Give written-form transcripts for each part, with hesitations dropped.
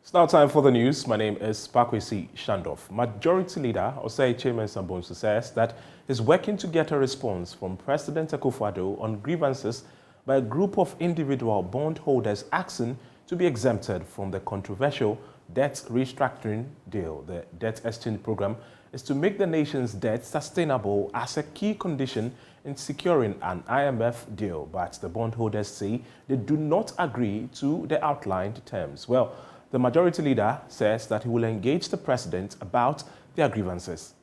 It's now time for the news. My name is Kwasi, Schandorf. Majority Leader Osei Chairman Sambonsu says that he's working to get a response from President Akufo-Addo on grievances by a group of individual bondholders asking to be exempted from the controversial debt restructuring deal. The debt exchange program is to make the nation's debt sustainable as a key condition in securing an IMF deal, but the bondholders say they do not agree to the outlined terms. Well, the majority leader says that he will engage the president about their grievances.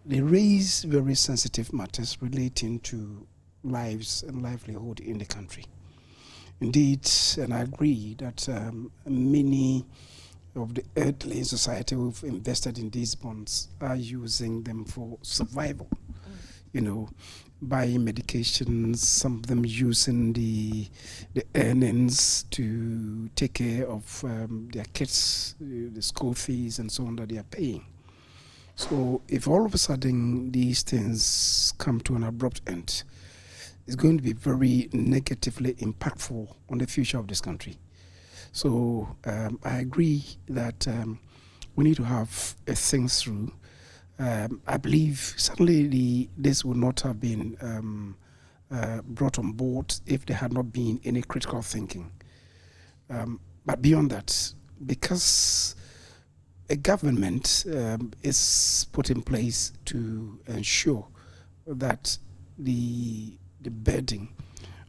They raise very sensitive matters relating to lives and livelihood in the country. Indeed, and I agree that many of the elderly in society who've invested in these bonds are using them for survival. You know, buying medications, some of them using the earnings to take care of their kids, the school fees and so on that they are paying. So if all of a sudden these things come to an abrupt end, it's going to be very negatively impactful on the future of this country. So I agree that we need to have things through. I believe certainly this would not have been brought on board if there had not been any critical thinking. But beyond that, because a government is put in place to ensure that the burden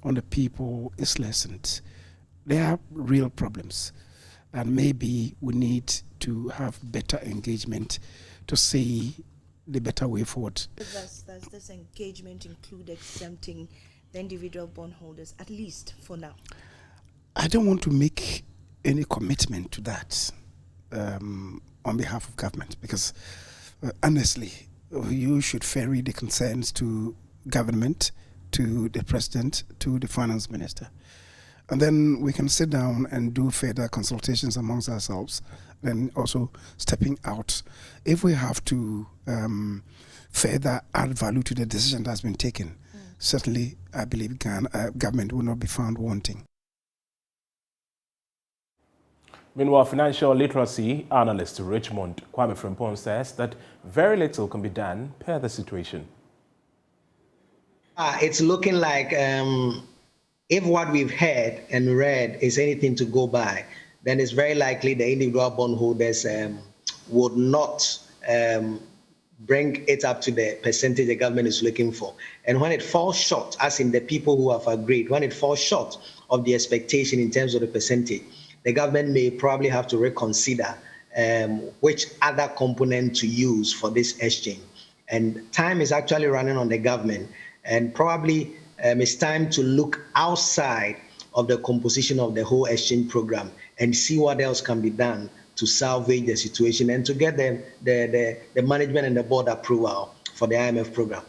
on the people is lessened, there are real problems. And maybe we need to have better engagement to see the better way forward. Does this engagement include exempting the individual bondholders, at least for now? I don't want to make any commitment to that on behalf of government, because honestly, you should ferry the concerns to government, to the president, to the finance minister. And then we can sit down and do further consultations amongst ourselves, then also stepping out. If we have to further add value to the decision that's been taken, certainly I believe government will not be found wanting. Meanwhile, financial literacy analyst Richmond Kwame Frimpong says that very little can be done per the situation. It's looking like if what we've heard and read is anything to go by, then it's very likely the individual bondholders would not bring it up to the percentage the government is looking for. And when it falls short, as in the people who have agreed, when it falls short of the expectation in terms of the percentage, the government may probably have to reconsider which other component to use for this exchange. And time is actually running on the government, and probably it's time to look outside of the composition of the whole exchange program and see what else can be done to salvage the situation and to get the management and the board approval for the IMF program.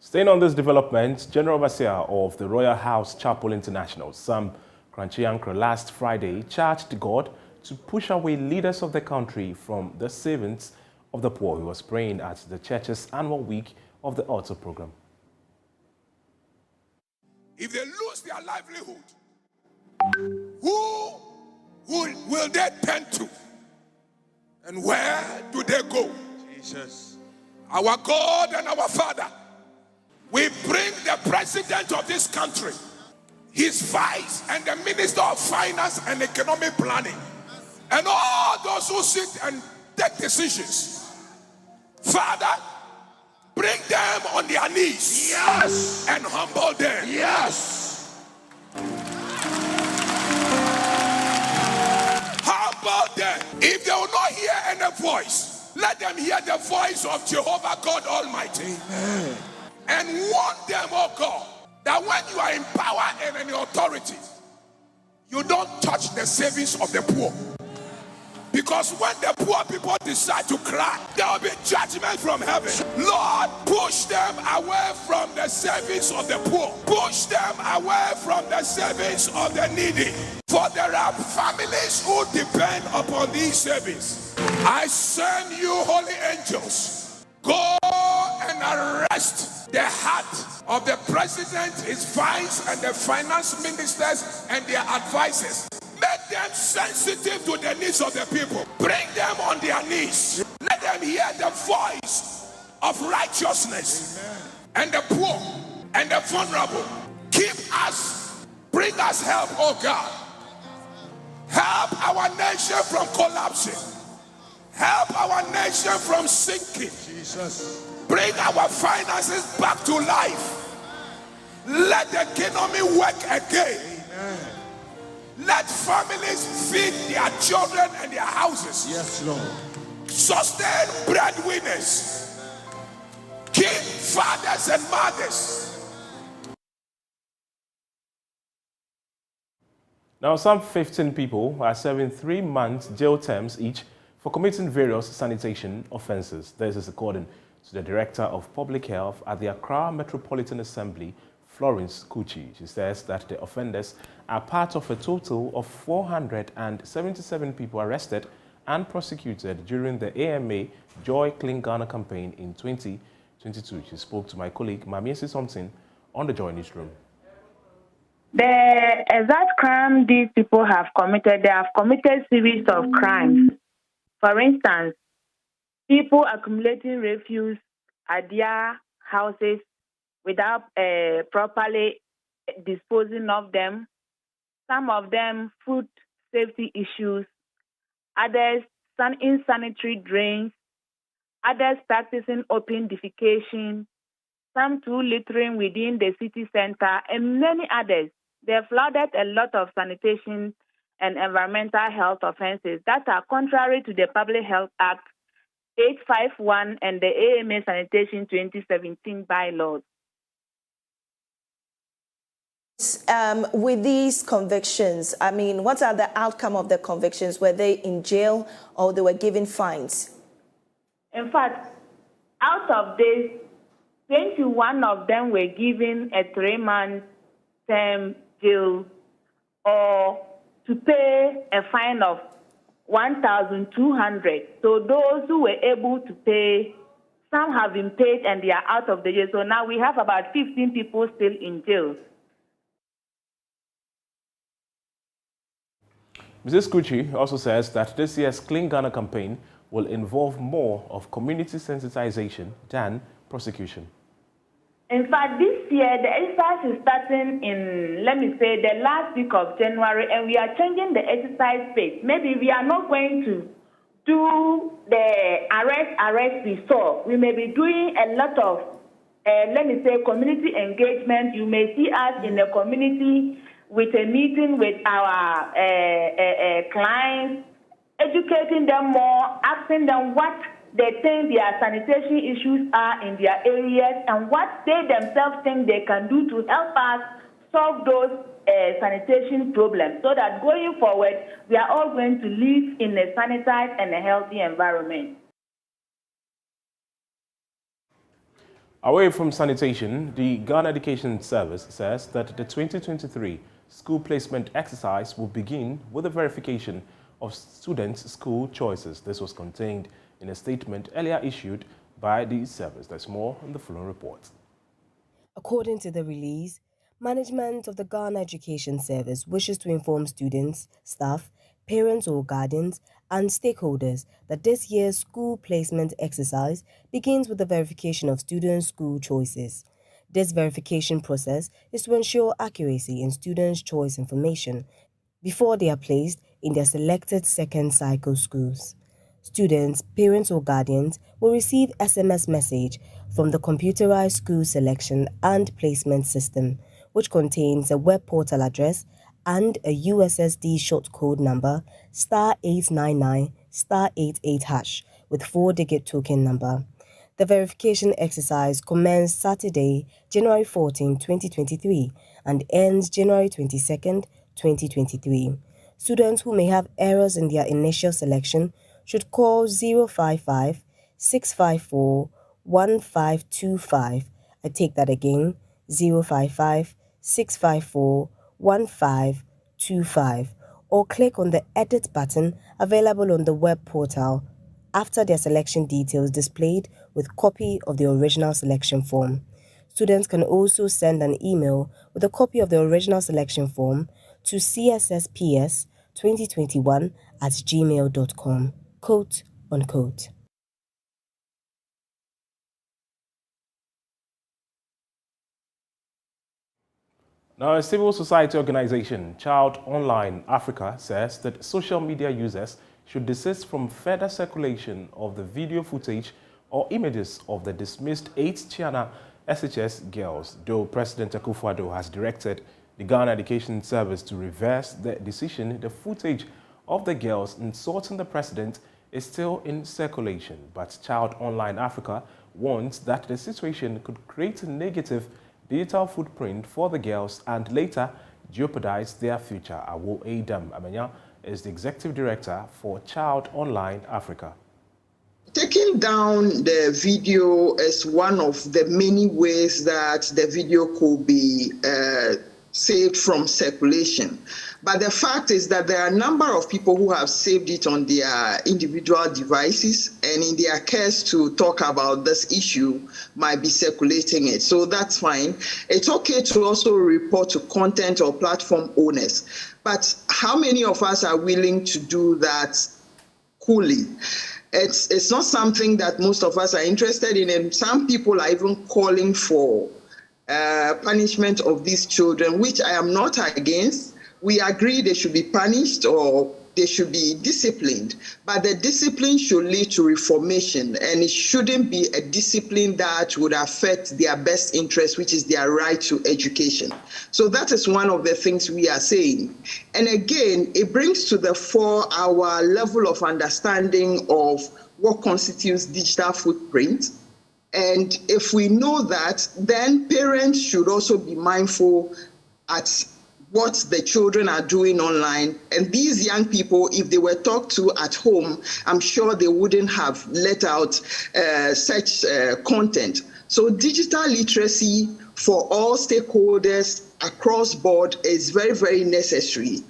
Staying on this development, General Overseer of the Royal House Chapel International, Sam Kranchiankra, last Friday charged God to push away leaders of the country from the servants of the poor. He was praying at the church's annual week of the altar program. If they lose their livelihood, who will they turn to? And where do they go? Jesus. Our God and our Father, we bring the president of this country, his vice and the minister of finance and economic planning, and all those who sit and take decisions. Father, bring them on their knees. Yes. And humble them. Yes. Humble them. If they will not hear any voice, let them hear the voice of Jehovah God Almighty. Amen. And warn them, oh God, that when you are in power and in authority, you don't touch the savings of the poor. Because when the poor people decide to cry, there will be judgment from heaven. Lord, push them away from the savings of the poor. Push them away from the savings of the needy. For there are families who depend upon these savings. I send you, holy angels. Go and arrest the heart of the president, his vice, and the finance ministers and their advisors. Make them sensitive to the needs of the people. Bring them on their knees. Let them hear the voice of righteousness. Amen. And the poor and the vulnerable. Keep us, bring us help, oh God. Help our nation from collapsing. Help our nation from sinking. Jesus. Bring our finances back to life. Let the economy work again. Amen. Let families feed their children and their houses. Yes, Lord. Sustain breadwinners. Keep fathers and mothers. Now, some 15 people are serving 3 months jail terms each for committing various sanitation offences. This is according to the Director of Public Health at the Accra Metropolitan Assembly, Florence Kuchi. She says that the offenders are part of a total of 477 people arrested and prosecuted during the AMA Joy Clean Ghana campaign in 2022. She spoke to my colleague Mamiesi Something on the Joy Newsroom. The exact crime these people have committed, they have committed series of crimes. For instance, people accumulating refuse at their houses without properly disposing of them. Some of them food safety issues, others insanitary drains, others practicing open defecation, some too littering within the city center, and many others. They have flooded a lot of sanitation and environmental health offenses that are contrary to the Public Health Act 851 and the AMA Sanitation 2017 bylaws. With these convictions, I mean, what are the outcome of the convictions? Were they in jail or they were given fines? In fact, out of this, 21 of them were given a 3-month term jail or to pay a fine of 1,200. So those who were able to pay, some have been paid and they are out of the jail. So now we have about 15 people still in jail. Mrs. Kuchi also says that this year's Clean Ghana campaign will involve more of community sensitization than prosecution. In fact, this year, the exercise is starting in, let me say, the last week of January, and we are changing the exercise pace. Maybe we are not going to do the arrest we saw. We may be doing a lot of, let me say, community engagement. You may see us in the community with a meeting with our clients, educating them more, asking them what they think their sanitation issues are in their areas and what they themselves think they can do to help us solve those sanitation problems, so that going forward, we are all going to live in a sanitized and a healthy environment. Away from sanitation, the Ghana Education Service says that the 2023 school placement exercise will begin with the verification of students' school choices. This was contained in a statement earlier issued by the service. There's more in the following report. According to the release, management of the Ghana Education Service wishes to inform students, staff, parents or guardians, and stakeholders that this year's school placement exercise begins with the verification of students' school choices. This verification process is to ensure accuracy in students' choice information before they are placed in their selected second cycle schools. Students, parents or guardians will receive SMS message from the computerized school selection and placement system, which contains a web portal address and a USSD shortcode number *899*88# with 4-digit token number. The verification exercise commenced Saturday, January 14, 2023 and ends January 22, 2023. Students who may have errors in their initial selection should call 055 654 1525. I take that again, 055 654 1525, or click on the edit button available on the web portal after their selection details displayed with copy of the original selection form. Students can also send an email with a copy of the original selection form to cssps 2021@gmail.com. Quote unquote. Now, a civil society organization, Child Online Africa, says that social media users should desist from further circulation of the video footage or images of the dismissed 8 Chiana SHS girls, though President Akufo-Addo has directed the Ghana Education Service to reverse the decision. The footage of the girls insulting the president is still in circulation, but Child Online Africa warns that the situation could create a negative digital footprint for the girls and later jeopardize their future. Awo Adam Amenya is the executive director for Child Online Africa. Taking down the video is one of the many ways that the video could be saved from circulation. But the fact is that there are a number of people who have saved it on their individual devices, and in their case to talk about this issue might be circulating it. So that's fine. It's okay to also report to content or platform owners. But how many of us are willing to do that coolly? It's not something that most of us are interested in, and some people are even calling for punishment of these children, which I am not against. We agree they should be punished or they should be disciplined, but the discipline should lead to reformation, and it shouldn't be a discipline that would affect their best interest, which is their right to education. So that is one of the things we are saying. And again, it brings to the fore our level of understanding of what constitutes digital footprint. And if we know that, then parents should also be mindful at what the children are doing online. And these young people, if they were talked to at home, I'm sure they wouldn't have let out such content. So digital literacy for all stakeholders across board is very, very necessary.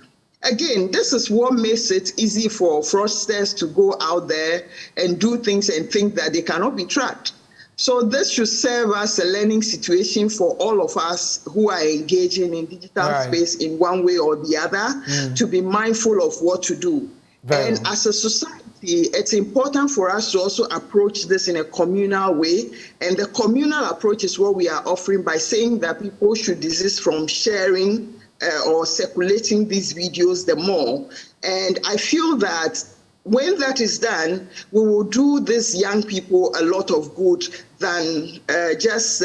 Again, this is what makes it easy for fraudsters to go out there and do things and think that they cannot be tracked. So this should serve as a learning situation for all of us who are engaging in digital space in one way or the other, to be mindful of what to do. And as a society, it's important for us to also approach this in a communal way. And the communal approach is what we are offering by saying that people should desist from sharing or circulating these videos the more. And I feel that when that is done, we will do these young people a lot of good than just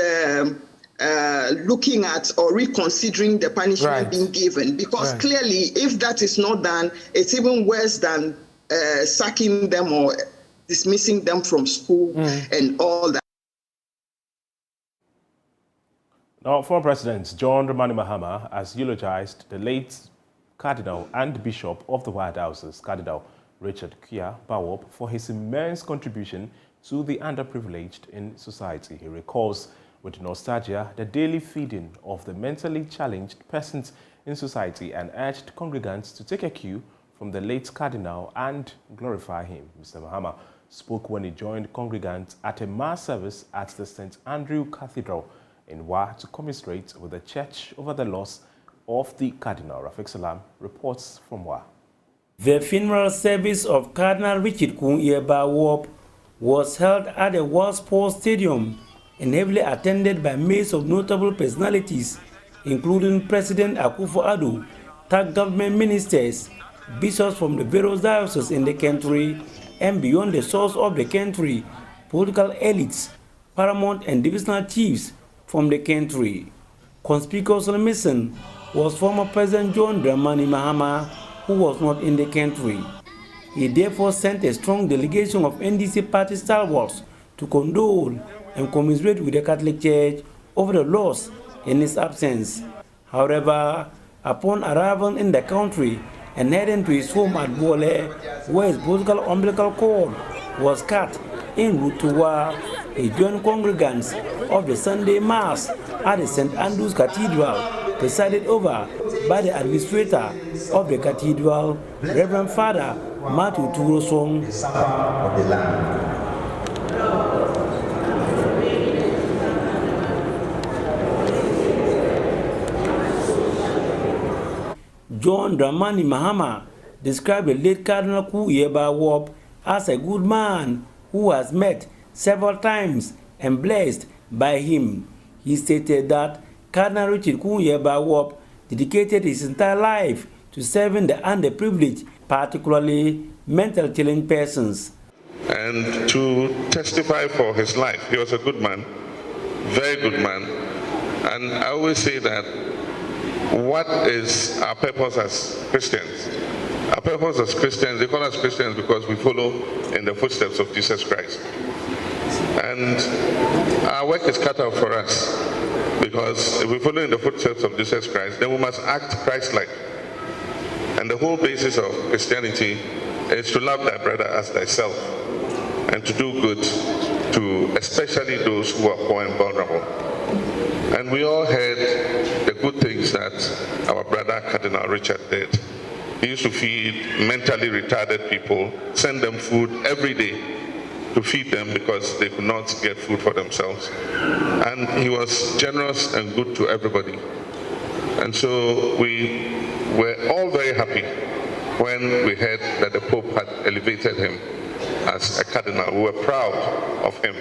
looking at or reconsidering the punishment being given. Because clearly, if that is not done, it's even worse than sacking them or dismissing them from school and all that. Now, former President John Dramani Mahama has eulogized the late Cardinal and Bishop of the White Houses, Cardinal Richard Kia Bawop, for his immense contribution to the underprivileged in society. He recalls with nostalgia the daily feeding of the mentally challenged persons in society and urged congregants to take a cue from the late Cardinal and glorify him. Mr. Mahama spoke when he joined congregants at a mass service at the St. Andrew Cathedral in Wa to commiserate with the church over the loss of the Cardinal. Rafik Salam reports from Wa. The funeral service of Cardinal Richard Bawop was held at the World Sports Stadium and heavily attended by mass of notable personalities, including President Akufo-Addo, top government ministers, bishops from the various dioceses in the country and beyond the source of the country, political elites, paramount and divisional chiefs from the country. Conspicuously missing was former President John Dramani Mahama, who was not in the country. He therefore sent a strong delegation of NDC party stalwarts to condole and commiserate with the Catholic Church over the loss in his absence. However, upon arrival in the country and heading to his home at Bole, where his political umbilical cord was cut en route to Wa, he joined congregants of the Sunday Mass at the St. Andrew's Cathedral, presided over by the administrator of the cathedral, Reverend Father Matthew Turosong. Of the land. John Dramani Mahama described the late Cardinal Kuyeba Wop as a good man who was met several times and blessed by him. He stated that Cardinal Richard Kuyeba Wop dedicated his entire life to serving the underprivileged, particularly mentally challenged persons. And to testify for his life, he was a good man, very good man. And I always say that what is our purpose as Christians? Our purpose as Christians, they call us Christians because we follow in the footsteps of Jesus Christ. And our work is cut out for us because if we follow in the footsteps of Jesus Christ, then we must act Christ-like. And the whole basis of Christianity is to love thy brother as thyself and to do good to especially those who are poor and vulnerable. And we all heard the good things that our brother Cardinal Richard did. He used to feed mentally retarded people, send them food every day to feed them because they could not get food for themselves. And he was generous and good to everybody. And so we were all very happy when we heard that the Pope had elevated him as a cardinal. We were proud of him.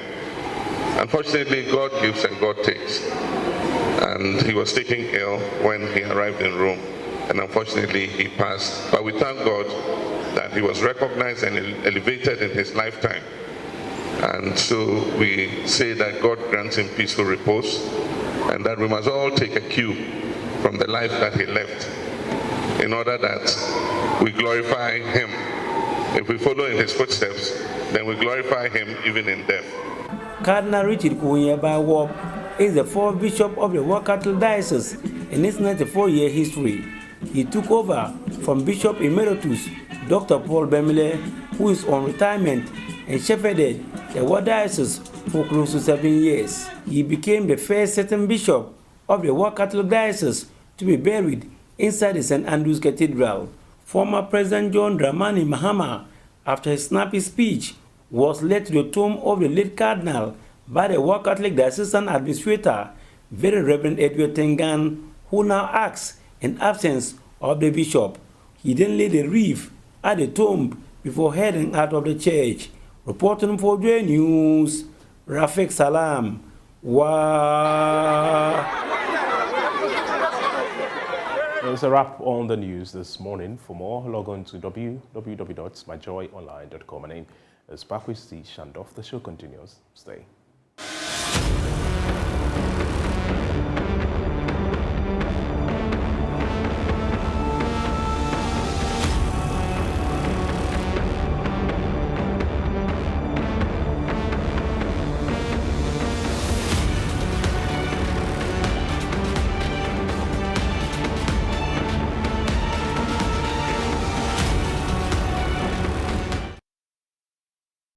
Unfortunately, God gives and God takes. And he was taken ill when he arrived in Rome. And unfortunately, he passed. But we thank God that he was recognized and elevated in his lifetime. And so we say that God grants him peaceful repose and that we must all take a cue from the life that he left in order that we glorify him. If we follow in his footsteps, then we glorify him even in death. Cardinal Richard Kuyeba Wop is the fourth bishop of the Wakatal Diocese in its 94-year history. He took over from Bishop Emeritus Dr. Paul Bemile, who is on retirement, and shepherded the Wa Diocese for close to 7 years. He became the first sitting bishop of the Wakatal Diocese to be buried inside the St. Andrew's Cathedral. Former President John Dramani Mahama, after his snappy speech, was led to the tomb of the late Cardinal by the Wa Catholic Diocesan Administrator, Very Reverend Edward Tengan, who now acts in absence of the bishop. He then laid a wreath at the tomb before heading out of the church. Reporting for J News, Rafik Salam. There's a wrap on the news this morning. For more, log on to www.myjoyonline.com. My name is Kwasi Schandorf. The show continues. Stay.